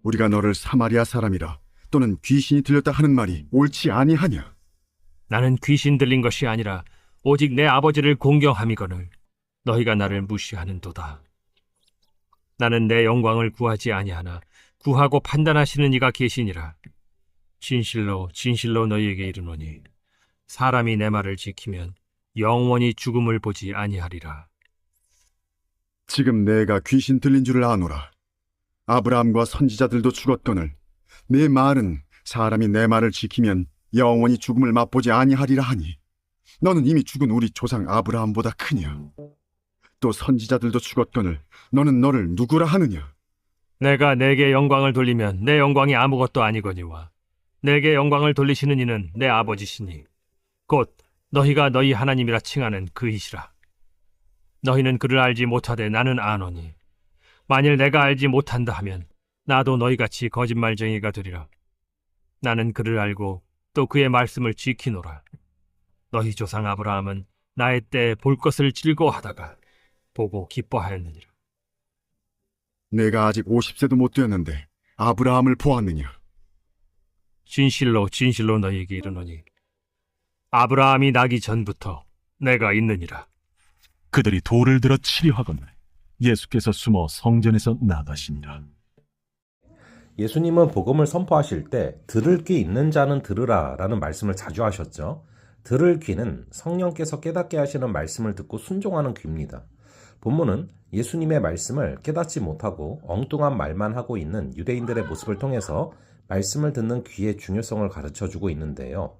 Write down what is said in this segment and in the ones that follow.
우리가 너를 사마리아 사람이라 또는 귀신이 들렸다 하는 말이 옳지 아니하냐? 나는 귀신 들린 것이 아니라 오직 내 아버지를 공경함이거늘 너희가 나를 무시하는도다. 나는 내 영광을 구하지 아니하나 구하고 판단하시는 이가 계시니라. 진실로 진실로 너희에게 이르노니 사람이 내 말을 지키면 영원히 죽음을 보지 아니하리라. 지금 내가 귀신 들린 줄을 아노라. 아브라함과 선지자들도 죽었거늘 내 말은 사람이 내 말을 지키면 영원히 죽음을 맛보지 아니하리라 하니 너는 이미 죽은 우리 조상 아브라함보다 크냐? 또 선지자들도 죽었거늘 너는 너를 누구라 하느냐? 내가 내게 영광을 돌리면 내 영광이 아무것도 아니거니와 내게 영광을 돌리시는 이는 내 아버지시니 곧 너희가 너희 하나님이라 칭하는 그이시라. 너희는 그를 알지 못하되 나는 아노니 만일 내가 알지 못한다 하면 나도 너희같이 거짓말쟁이가 되리라. 나는 그를 알고 또 그의 말씀을 지키노라. 너희 조상 아브라함은 나의 때에 볼 것을 즐거워하다가 보고 기뻐하였느니라. 내가 아직 50세도 못 되었는데 아브라함을 보았느냐? 진실로 진실로 너희에게 이르노니 아브라함이 나기 전부터 내가 있느니라. 그들이 돌을 들어 치려 하거늘 예수께서 숨어 성전에서 나가시니라. 예수님은 복음을 선포하실 때 들을 귀 있는 자는 들으라 라는 말씀을 자주 하셨죠. 들을 귀는 성령께서 깨닫게 하시는 말씀을 듣고 순종하는 귀입니다. 본문은 예수님의 말씀을 깨닫지 못하고 엉뚱한 말만 하고 있는 유대인들의 모습을 통해서 말씀을 듣는 귀의 중요성을 가르쳐주고 있는데요.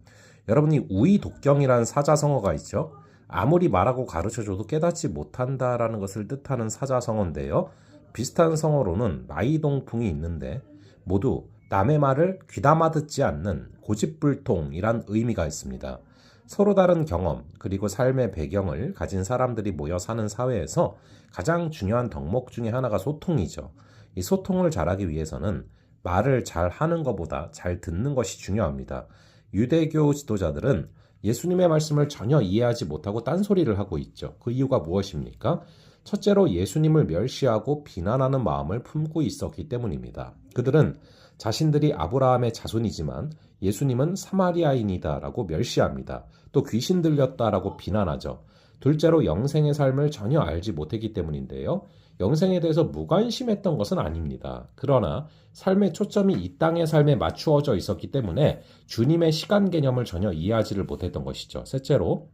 여러분이 우이독경이라는 사자성어가 있죠. 아무리 말하고 가르쳐줘도 깨닫지 못한다라는 것을 뜻하는 사자성어인데요. 비슷한 성어로는 마이동풍이 있는데 모두 남의 말을 귀담아 듣지 않는 고집불통이란 의미가 있습니다. 서로 다른 경험 그리고 삶의 배경을 가진 사람들이 모여 사는 사회에서 가장 중요한 덕목 중에 하나가 소통이죠. 이 소통을 잘하기 위해서는 말을 잘 하는 것보다 잘 듣는 것이 중요합니다. 유대교 지도자들은 예수님의 말씀을 전혀 이해하지 못하고 딴소리를 하고 있죠. 그 이유가 무엇입니까? 첫째로 예수님을 멸시하고 비난하는 마음을 품고 있었기 때문입니다. 그들은 자신들이 아브라함의 자손이지만 예수님은 사마리아인이다 라고 멸시합니다. 또 귀신 들렸다라고 비난하죠. 둘째로 영생의 삶을 전혀 알지 못했기 때문인데요. 영생에 대해서 무관심했던 것은 아닙니다. 그러나 삶의 초점이 이 땅의 삶에 맞추어져 있었기 때문에 주님의 시간 개념을 전혀 이해하지를 못했던 것이죠. 셋째로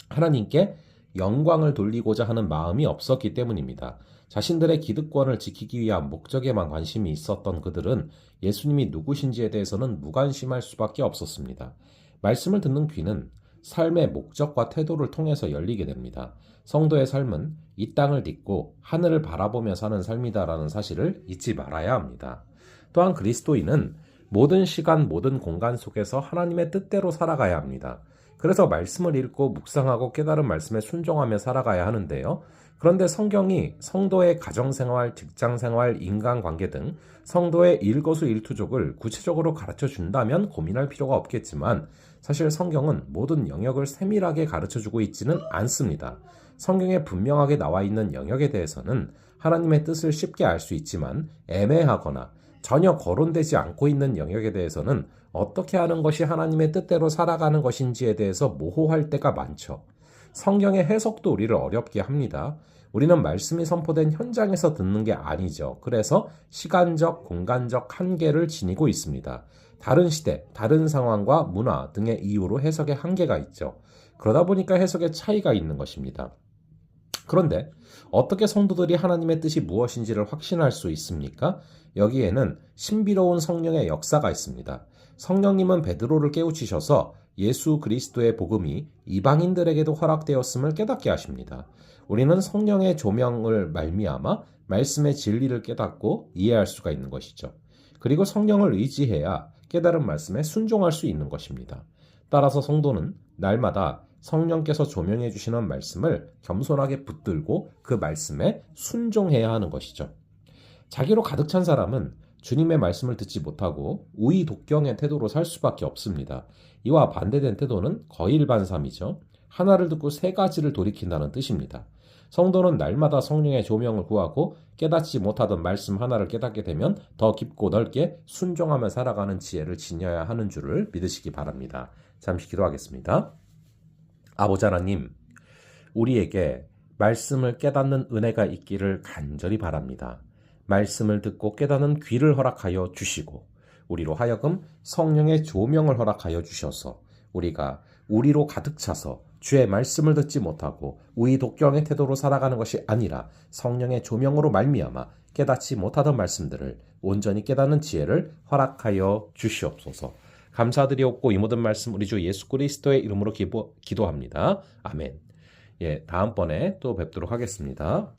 하나님께 영광을 돌리고자 하는 마음이 없었기 때문입니다. 자신들의 기득권을 지키기 위한 목적에만 관심이 있었던 그들은 예수님이 누구신지에 대해서는 무관심할 수밖에 없었습니다. 말씀을 듣는 귀는 삶의 목적과 태도를 통해서 열리게 됩니다. 성도의 삶은 이 땅을 딛고 하늘을 바라보며 사는 삶이다라는 사실을 잊지 말아야 합니다. 또한 그리스도인은 모든 시간, 모든 공간 속에서 하나님의 뜻대로 살아가야 합니다. 그래서 말씀을 읽고 묵상하고 깨달은 말씀에 순종하며 살아가야 하는데요. 그런데 성경이 성도의 가정생활, 직장생활, 인간관계 등 성도의 일거수일투족을 구체적으로 가르쳐 준다면 고민할 필요가 없겠지만 사실 성경은 모든 영역을 세밀하게 가르쳐주고 있지는 않습니다. 성경에 분명하게 나와 있는 영역에 대해서는 하나님의 뜻을 쉽게 알 수 있지만 애매하거나 전혀 거론되지 않고 있는 영역에 대해서는 어떻게 하는 것이 하나님의 뜻대로 살아가는 것인지에 대해서 모호할 때가 많죠. 성경의 해석도 우리를 어렵게 합니다. 우리는 말씀이 선포된 현장에서 듣는 게 아니죠. 그래서 시간적, 공간적 한계를 지니고 있습니다. 다른 시대, 다른 상황과 문화 등의 이유로 해석의 한계가 있죠. 그러다 보니까 해석의 차이가 있는 것입니다. 그런데 어떻게 성도들이 하나님의 뜻이 무엇인지를 확신할 수 있습니까? 여기에는 신비로운 성령의 역사가 있습니다. 성령님은 베드로를 깨우치셔서 예수 그리스도의 복음이 이방인들에게도 허락되었음을 깨닫게 하십니다. 우리는 성령의 조명을 말미암아 말씀의 진리를 깨닫고 이해할 수가 있는 것이죠. 그리고 성령을 의지해야 깨달은 말씀에 순종할 수 있는 것입니다. 따라서 성도는 날마다 성령께서 조명해 주시는 말씀을 겸손하게 붙들고 그 말씀에 순종해야 하는 것이죠. 자기로 가득 찬 사람은 주님의 말씀을 듣지 못하고 우의독경의 태도로 살 수밖에 없습니다. 이와 반대된 태도는 거일반삼이죠. 하나를 듣고 세 가지를 돌이킨다는 뜻입니다. 성도는 날마다 성령의 조명을 구하고 깨닫지 못하던 말씀 하나를 깨닫게 되면 더 깊고 넓게 순종하며 살아가는 지혜를 지녀야 하는 줄을 믿으시기 바랍니다. 잠시 기도하겠습니다. 아버지 하나님, 우리에게 말씀을 깨닫는 은혜가 있기를 간절히 바랍니다. 말씀을 듣고 깨닫는 귀를 허락하여 주시고 우리로 하여금 성령의 조명을 허락하여 주셔서 우리가 우리로 가득 차서 주의 말씀을 듣지 못하고 우의독경의 태도로 살아가는 것이 아니라 성령의 조명으로 말미암아 깨닫지 못하던 말씀들을 온전히 깨닫는 지혜를 허락하여 주시옵소서. 감사드리옵고 이 모든 말씀 우리 주 예수 그리스도의 이름으로 기도합니다. 아멘. 다음번에 또 뵙도록 하겠습니다.